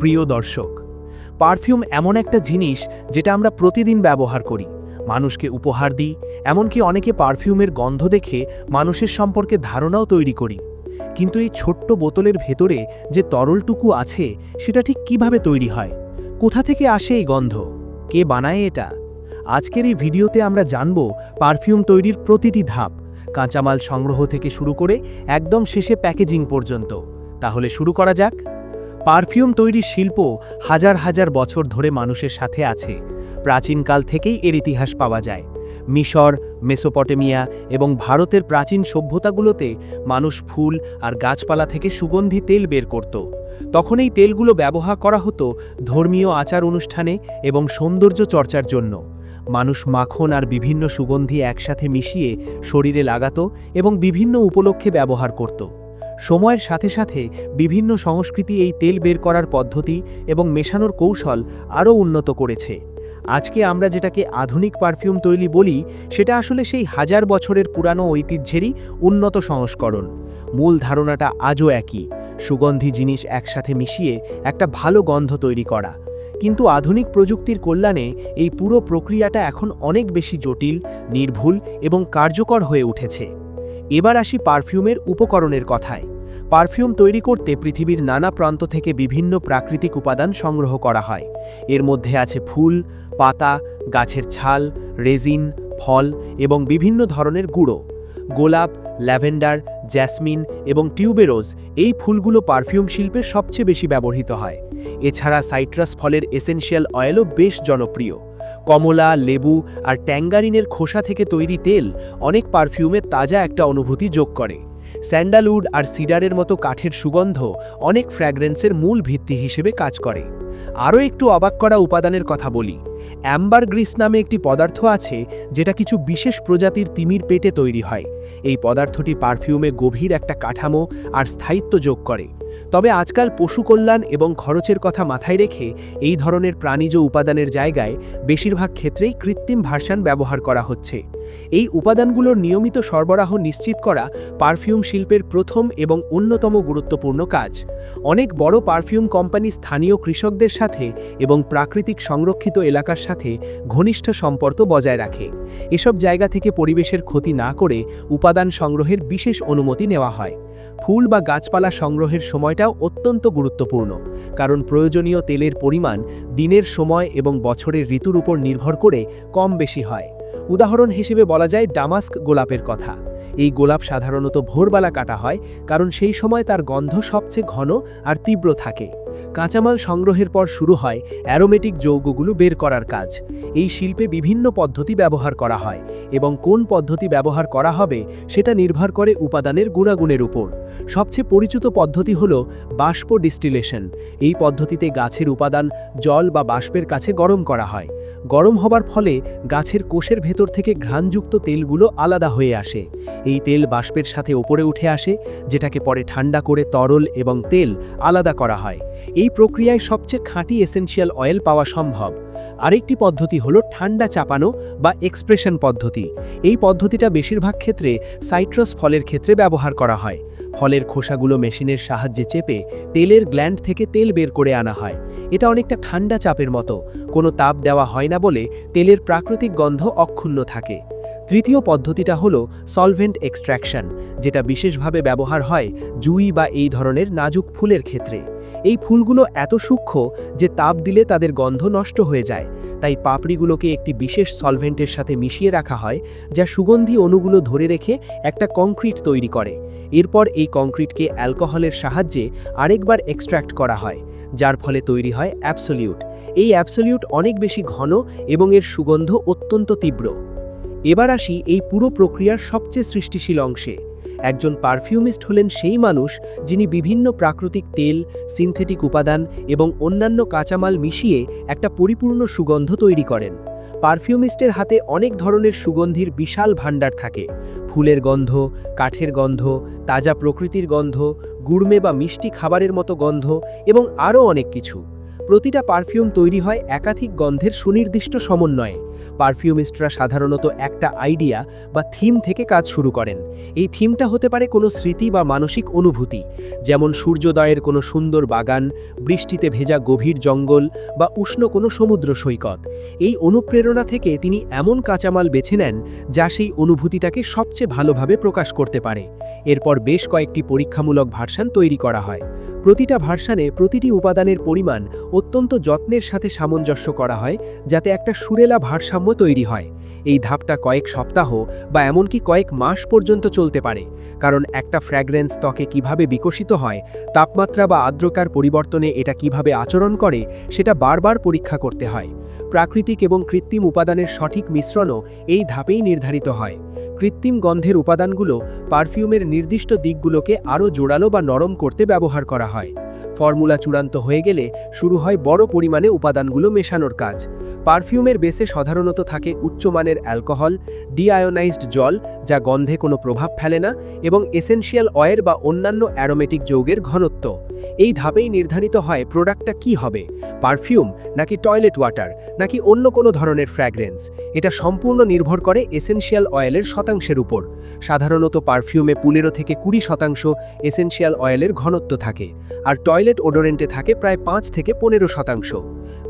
প্রিয় দর্শক, পারফিউম এমন একটা জিনিস যেটা আমরা প্রতিদিন ব্যবহার করি, মানুষকে উপহার দিই, এমনকি অনেকে পারফিউমের গন্ধ দেখে মানুষের সম্পর্কে ধারণাও তৈরি করি। কিন্তু এই ছোট্ট বোতলের ভেতরে যে তরলটুকু আছে সেটা ঠিক কিভাবে তৈরি হয়, কোথা থেকে আসে এই গন্ধ, কে বানায় এটা? আজকের এই ভিডিওতে আমরা জানব পারফিউম তৈরির প্রতিটি ধাপ, কাঁচামাল সংগ্রহ থেকে শুরু করে একদম শেষে প্যাকেজিং পর্যন্ত। তাহলে শুরু করা যাক। পারফিউম তৈরির শিল্প হাজার হাজার বছর ধরে মানুষের সাথে আছে। প্রাচীনকাল থেকেই এর ইতিহাস পাওয়া যায়। মিশর, মেসোপটেমিয়া এবং ভারতের প্রাচীন সভ্যতাগুলোতে মানুষ ফুল আর গাছপালা থেকে সুগন্ধি তেল বের করত। তখন এই তেলগুলো ব্যবহার করা হতো ধর্মীয় আচার অনুষ্ঠানে এবং সৌন্দর্য চর্চার জন্য। মানুষ মাখন আর বিভিন্ন সুগন্ধি একসাথে মিশিয়ে শরীরে লাগাত এবং বিভিন্ন উপলক্ষে ব্যবহার করত। সময়ের সাথে সাথে বিভিন্ন সংস্কৃতি এই তেল বের করার পদ্ধতি এবং মেশানোর কৌশল আরও উন্নত করেছে। আজকে আমরা যেটাকে আধুনিক পারফিউম তৈরি বলি, সেটা আসলে সেই হাজার বছরের পুরানো ঐতিহ্যেরই উন্নত সংস্করণ। মূল ধারণাটা আজও একই, সুগন্ধি জিনিস একসাথে মিশিয়ে একটা ভালো গন্ধ তৈরি করা। কিন্তু আধুনিক প্রযুক্তির কল্যাণে এই পুরো প্রক্রিয়াটা এখন অনেক বেশি জটিল, নির্ভুল এবং কার্যকর হয়ে উঠেছে। এবার আসি পারফিউমের উপকরণের কথায়। পারফিউম তৈরি করতে পৃথিবীর নানা প্রান্ত থেকে বিভিন্ন প্রাকৃতিক উপাদান সংগ্রহ করা হয়। এর মধ্যে আছে ফুল, পাতা, গাছের ছাল, রেজিন, ফল এবং বিভিন্ন ধরনের গুঁড়ো। গোলাপ, ল্যাভেন্ডার, জ্যাসমিন এবং টিউবেরোজ এই ফুলগুলো পারফিউম শিল্পে সবচেয়ে বেশি ব্যবহৃত হয়। এছাড়া সাইট্রাস ফলের এসেনশিয়াল অয়েলও বেশ জনপ্রিয়। কমলা, লেবু আর ট্যাঙ্গারিনের খোসা থেকে তৈরি তেল অনেক পারফিউমে তাজা একটা অনুভূতি যোগ করে। স্যান্ডালউড আর সিডারের মতো কাঠের সুগন্ধ অনেক ফ্র্যাগ্রেন্সের মূল ভিত্তি হিসেবে কাজ করে। আরও একটু অবাক করা উপাদানের কথা বলি। অ্যাম্বারগ্রিস নামে একটি পদার্থ আছে যেটা কিছু বিশেষ প্রজাতির তিমির পেটে তৈরি হয়। এই পদার্থটি পারফিউমে গভীর একটা কাঠামো আর স্থায়িত্ব যোগ করে। তবে আজকাল পশু কল্যাণ এবং খরচের কথা মাথায় রেখে এই ধরনের প্রাণীজ উপাদানের জায়গায় বেশিরভাগ ক্ষেত্রেই কৃত্রিম ভার্সান ব্যবহার করা হচ্ছে। এই উপাদানগুলোর নিয়মিত সরবরাহ নিশ্চিত করা পারফিউম শিল্পের প্রথম এবং অন্যতম গুরুত্বপূর্ণ কাজ। অনেক বড় পারফিউম কোম্পানি স্থানীয় কৃষকদের সাথে এবং প্রাকৃতিক সংরক্ষিত এলাকার সাথে ঘনিষ্ঠ সম্পর্ক বজায় রাখে। এসব জায়গা থেকে পরিবেশের ক্ষতি না করে উপাদান সংগ্রহের বিশেষ অনুমতি নেওয়া হয়। ফুল বা গাছপালা সংগ্রহের সময়টাও অত্যন্ত গুরুত্বপূর্ণ, কারণ প্রয়োজনীয় তেলের পরিমাণ দিনের সময় এবং বছরের ঋতুর উপর নির্ভর করে কম বেশি হয়। উদাহরণ হিসেবে বলা যায় ডামাস্ক গোলাপের কথা। এই গোলাপ সাধারণত ভোরবেলা কাটা হয়, কারণ সেই সময় তার গন্ধ সবচেয়ে ঘন আর তীব্র থাকে। কাঁচামাল সংগ্রহের পর শুরু হয় অ্যারোমেটিক যৌগগুলো বের করার কাজ। এই শিল্পে বিভিন্ন পদ্ধতি ব্যবহার করা হয় এবং কোন পদ্ধতি ব্যবহার করা হবে সেটা নির্ভর করে উপাদানের গুণাগুণের উপর। সবচেয়ে পরিচিত পদ্ধতি হল বাষ্প ডিস্টিলেশন। এই পদ্ধতিতে গাছের উপাদান জল বা বাষ্পের কাছে গরম করা হয়। গরম হবার ফলে গাছের কোষের ভেতর থেকে ঘ্রাণযুক্ত তেলগুলো আলাদা হয়ে আসে। এই তেল বাষ্পের সাথে ওপরে উঠে আসে, যেটাকে পরে ঠান্ডা করে তরল এবং তেল আলাদা করা হয়। এই প্রক্রিয়ায় সবচেয়ে খাঁটি এসেনশিয়াল অয়েল পাওয়া সম্ভব। আরেকটি পদ্ধতি হলো ঠান্ডা চাপানো বা এক্সপ্রেশন পদ্ধতি। এই পদ্ধতিটা বেশিরভাগ ক্ষেত্রে সাইট্রাস ফলের ক্ষেত্রে ব্যবহার করা হয়। ফলের খোসাগুলো মেশিনের সাহায্যে চেপে তেলের গ্ল্যান্ড থেকে তেল বের করে আনা হয়। এটা অনেকটা ঠান্ডা চাপের মতো, কোনো তাপ দেওয়া হয় না বলে তেলের প্রাকৃতিক গন্ধ অক্ষুণ্ণ থাকে। তৃতীয় পদ্ধতিটা হলো সলভেন্ট এক্সট্র্যাকশন, যেটা বিশেষভাবে ব্যবহার হয় জুঁই বা এই ধরনের নাজুক ফুলের ক্ষেত্রে। এই ফুলগুলো এত সূক্ষ্ম যে তাপ দিলে তাদের গন্ধ নষ্ট হয়ে যায়। তাই পাপড়িগুলোকে একটি বিশেষ সলভেন্টের সাথে মিশিয়ে রাখা হয়, যা সুগন্ধি অণুগুলো ধরে রেখে একটা কংক্রিট তৈরি করে। এরপর এই কংক্রিটকে অ্যালকোহলের সাহায্যে আরেকবার এক্সট্র্যাক্ট করা হয়, যার ফলে তৈরি হয় অ্যাবসোলিউট। এই অ্যাবসোলিউট অনেক বেশি ঘন এবং এর সুগন্ধ অত্যন্ত তীব্র। এবার আসি এই পুরো প্রক্রিয়ার সবচেয়ে সৃষ্টিশীল অংশে। একজন পারফিউমিস্ট হলেন সেই মানুষ যিনি বিভিন্ন প্রাকৃতিক তেল, সিনথেটিক উপাদান এবং অন্যান্য কাঁচামাল মিশিয়ে একটা পরিপূর্ণ সুগন্ধ তৈরি করেন। পারফিউমিস্টের হাতে অনেক ধরনের সুগন্ধির বিশাল ভাণ্ডার থাকে। ফুলের গন্ধ, কাঠের গন্ধ, তাজা প্রকৃতির গন্ধ, গুড়মে বা মিষ্টি খাবারের মতো গন্ধ এবং আরও অনেক কিছু। প্রতিটা পারফিউম তৈরি হয় একাধিক গন্ধের সুনির্দিষ্ট সমন্বয়ে। পারফিউমিস্টরা সাধারণত একটা আইডিয়া বা থিম থেকে কাজ শুরু করেন। এই থিমটা হতে পারে কোনো স্মৃতি বা মানসিক অনুভূতি, যেমন সূর্যোদয়ের কোনো সুন্দর বাগান, বৃষ্টিতে ভেজা গভীর জঙ্গল বা উষ্ণ কোনো সমুদ্র সৈকত। এই অনুপ্রেরণা থেকে তিনি এমন কাঁচামাল বেছে নেন যা সেই অনুভূতিটাকে সবচেয়ে ভালোভাবে প্রকাশ করতে পারে। এরপর বেশ কয়েকটি পরীক্ষামূলক ভার্সান তৈরি করা হয়। প্রতিটা ভার্সানে প্রতিটি উপাদানের পরিমাণ অত্যন্ত যত্নের সাথে সামঞ্জস্য করা হয়, যাতে একটা সুরেলা ভারসাম্য তৈরি হয়। এই ধাপটা কয়েক সপ্তাহ বা এমনকি কয়েক মাস পর্যন্ত চলতে পারে, কারণ একটা ফ্র্যাগ্রেন্স ত্বকে কিভাবে বিকশিত হয়, তাপমাত্রা বা আর্দ্রতার পরিবর্তনে এটা কিভাবে আচরণ করে, সেটা বারবার পরীক্ষা করতে হয়। প্রাকৃতিক এবং কৃত্রিম উপাদানের সঠিক মিশ্রণও এই ধাপেই নির্ধারিত হয়। কৃত্রিম গন্ধের উপাদানগুলো পারফিউমের নির্দিষ্ট দিকগুলোকে আরও জোরালো বা নরম করতে ব্যবহার করা হয়। ফর্মুলা চূড়ান্ত হয়ে গেলে শুরু হয় বড় পরিমাণে উপাদানগুলো মেশানোর কাজ। পারফিউমের বেসে সাধারণত থাকে উচ্চমানের অ্যালকোহল, ডিআয়োনাইজড জল যা গন্ধে কোনো প্রভাব ফেলে না, এবং এসেনশিয়াল অয়েল বা অন্যান্য অ্যারোমেটিক যৌগের ঘনত্ব। এই ধাপেই নির্ধারিত হয় প্রোডাক্টটা কী হবে, পারফিউম নাকি টয়লেট ওয়াটার নাকি অন্য কোনো ধরনের ফ্র্যাগ্রেন্স। এটা সম্পূর্ণ নির্ভর করে এসেনশিয়াল অয়েলের শতাংশের উপর। সাধারণত পারফিউমে 15 থেকে 20% এসেনশিয়াল অয়েলের ঘনত্ব থাকে, আর টয়লেট ওডোরেন্টে থাকে প্রায় 5 থেকে 15%।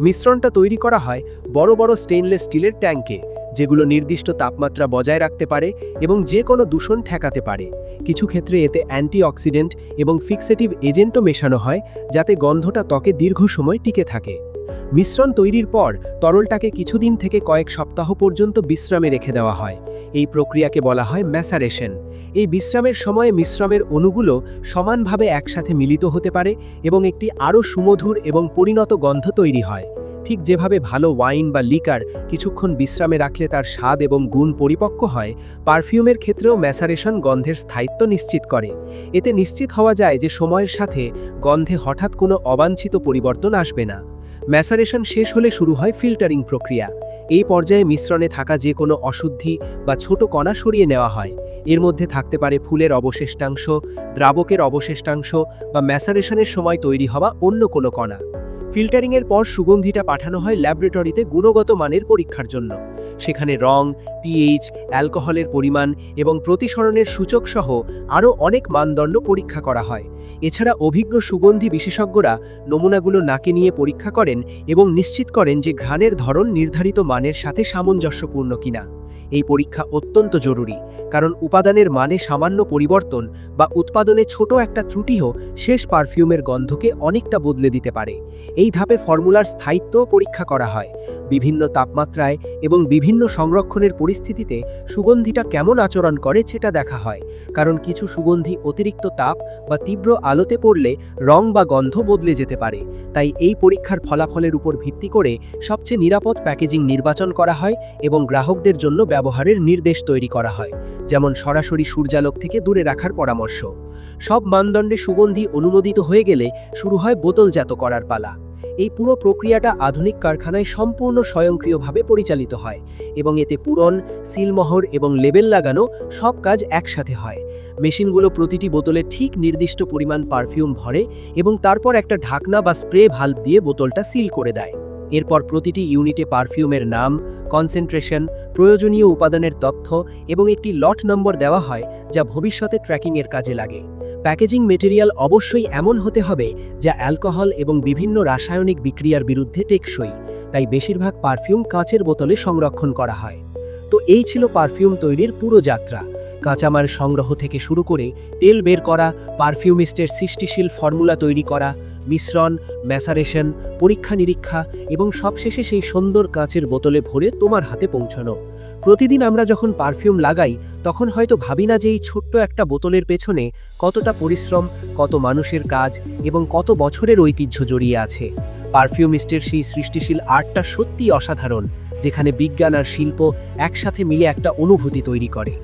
মিশ্রণটা তৈরি করা হয় বড় বড় স্টেইনলেস স্টিলের ট্যাঙ্কে, যেগুলো নির্দিষ্ট তাপমাত্রা বজায় রাখতে পারে এবং যে কোনো দূষণ ঠেকাতে পারে। কিছু ক্ষেত্রে এতে অ্যান্টিঅক্সিডেন্ট এবং ফিক্সেটিভ এজেন্টও মেশানো হয়, যাতে গন্ধটা ত্বকে দীর্ঘ সময় টিকে থাকে। মিশ্রণ তৈরির পর তরলটাকে কিছুদিন থেকে কয়েক সপ্তাহ পর্যন্ত বিশ্রামে রেখে দেওয়া হয়। এই প্রক্রিয়াকে বলা হয় ম্যাসারেশন। এই বিশ্রামের সময়ে মিশ্রণের অণুগুলো সমানভাবে একসাথে মিলিত হতে পারে এবং একটি আরও সুমধুর এবং পরিণত গন্ধ তৈরি হয়। ঠিক যেভাবে ভালো ওয়াইন বা লিকার কিছুক্ষণ বিশ্রামে রাখলে তার স্বাদ এবং গুণ পরিপক্ক হয়, পারফিউমের ক্ষেত্রেও ম্যাসারেশন গন্ধের স্থায়িত্ব নিশ্চিত করে। এতে নিশ্চিত হওয়া যায় যে সময়ের সাথে গন্ধে হঠাৎ কোনো অবাঞ্ছিত পরিবর্তন আসবে না। ম্যাসারেশন শেষ হলে শুরু হয় ফিল্টারিং প্রক্রিয়া। এই পর্যায়ে মিশ্রণে থাকা যে কোনো অশুদ্ধি বা ছোট কণা সরিয়ে নেওয়া হয়। এর মধ্যে থাকতে পারে ফুলের অবশিষ্টাংশ, দ্রাবকের অবশিষ্টাংশ বা ম্যাসারেশনের সময় তৈরি হওয়া অন্য কোনো কণা। ফিল্টারিংয়ের পর সুগন্ধিটা পাঠানো হয় ল্যাবরেটরিতে গুণগত মানের পরীক্ষার জন্য। সেখানে রং, পিএইচ, অ্যালকোহলের পরিমাণ এবং প্রতিসরণের সূচক সহ আরও অনেক মানদণ্ড পরীক্ষা করা হয়। এছাড়া অভিজ্ঞ সুগন্ধি বিশেষজ্ঞরা নমুনাগুলো নাকে নিয়ে পরীক্ষা করেন এবং নিশ্চিত করেন যে ঘ্রাণের ধরন নির্ধারিত মানের সাথে সামঞ্জস্যপূর্ণ কিনা। এই পরীক্ষা অত্যন্ত জরুরি, কারণ উপাদানের মানে সামান্য পরিবর্তন বা উৎপাদনে ছোট একটা ত্রুটিও শেষ পারফিউমের গন্ধকে অনেকটা বদলে দিতে পারে। এই ধাপে ফর্মুলার স্থায়িত্বও পরীক্ষা করা হয়। বিভিন্ন তাপমাত্রায় এবং বিভিন্ন সংরক্ষণের পরিস্থিতিতে সুগন্ধিটা কেমন আচরণ করে সেটা দেখা হয়, কারণ কিছু সুগন্ধি অতিরিক্ত তাপ বা তীব্র আলোতে পড়লে রং বা গন্ধ বদলে যেতে পারে। তাই এই পরীক্ষার ফলাফলের উপর ভিত্তি করে সবচেয়ে নিরাপদ প্যাকেজিং নির্বাচন করা হয় এবং গ্রাহকদের জন্য ব্যবহারের নির্দেশ তৈরি করা হয়, যেমন সরাসরি সূর্যালোক থেকে দূরে রাখার পরামর্শ। সব মানদণ্ডে সুগন্ধি অনুমোদিত হয়ে গেলে শুরু হয় বোতলজাত করার পালা। এই পুরো প্রক্রিয়াটা আধুনিক কারখানায় সম্পূর্ণ স্বয়ংক্রিয়ভাবে পরিচালিত হয় এবং এতে পূরণ, সিলমোহর এবং লেবেল লাগানো সব কাজ একসাথে হয়। মেশিনগুলো প্রতিটি বোতলে ঠিক নির্দিষ্ট পরিমাণ পারফিউম ভরে এবং তারপর একটা ঢাকনা বা স্প্রে ভাল্ব দিয়ে বোতলটা সিল করে দেয়। এরপর প্রতিটি ইউনিটে পারফিউমের নাম, কনসেন্ট্রেশন, প্রয়োজনীয় উপাদানের তথ্য এবং একটি লট নম্বর দেওয়া হয়, যা ভবিষ্যতে ট্র্যাকিংয়ের কাজে লাগে। প্যাকেজিং মেটেরিয়াল অবশ্যই এমন হতে হবে যা অ্যালকোহল এবং বিভিন্ন রাসায়নিক বিক্রিয়ার বিরুদ্ধে টেকসই। তাই বেশিরভাগ পারফিউম কাঁচের বোতলে সংরক্ষণ করা হয়। তো এই ছিল পারফিউম তৈরির পুরো যাত্রা। কাঁচামাল সংগ্রহ থেকে শুরু করে তেল বের করা, পারফিউমিস্টের সৃষ্টিশীল ফর্মুলা তৈরি করা, মিশ্রণ, ম্যাসারেশন, পরীক্ষা নিরীক্ষা এবং সবশেষে সেই সুন্দর কাঁচের বোতলে ভরে তোমার হাতে পৌঁছানো। প্রতিদিন আমরা যখন পারফিউম লাগাই তখন হয়তো ভাবি না যে এই ছোট্ট একটা বোতলের পেছনে কতটা পরিশ্রম, কত মানুষের কাজ এবং কত বছরের ঐতিহ্য জড়িয়ে আছে। পারফিউমিস্টের সেই সৃষ্টিশীল আর্টটা সত্যিই অসাধারণ, যেখানে বিজ্ঞান আর শিল্প একসাথে মিলে একটা অনুভূতি তৈরি করে।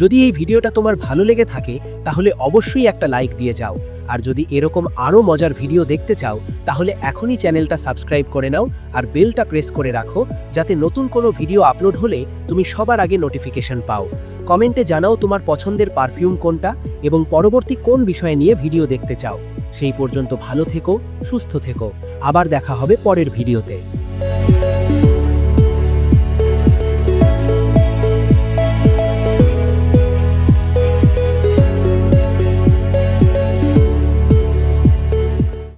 যদি এই ভিডিওটা তোমার ভালো লেগে থাকে তাহলে অবশ্যই একটা লাইক দিয়ে যাও, আর যদি এরকম আরও মজার ভিডিও দেখতে চাও তাহলে এখনই চ্যানেলটা সাবস্ক্রাইব করে নাও আর বেলটা প্রেস করে রাখো, যাতে নতুন কোনো ভিডিও আপলোড হলে তুমি সবার আগে নোটিফিকেশন পাও। কমেন্টে জানাও তোমার পছন্দের পারফিউম কোনটা এবং পরবর্তী কোন বিষয় নিয়ে ভিডিও দেখতে চাও। সেই পর্যন্ত ভালো থেকো, সুস্থ থেকো। আবার দেখা হবে পরের ভিডিওতে।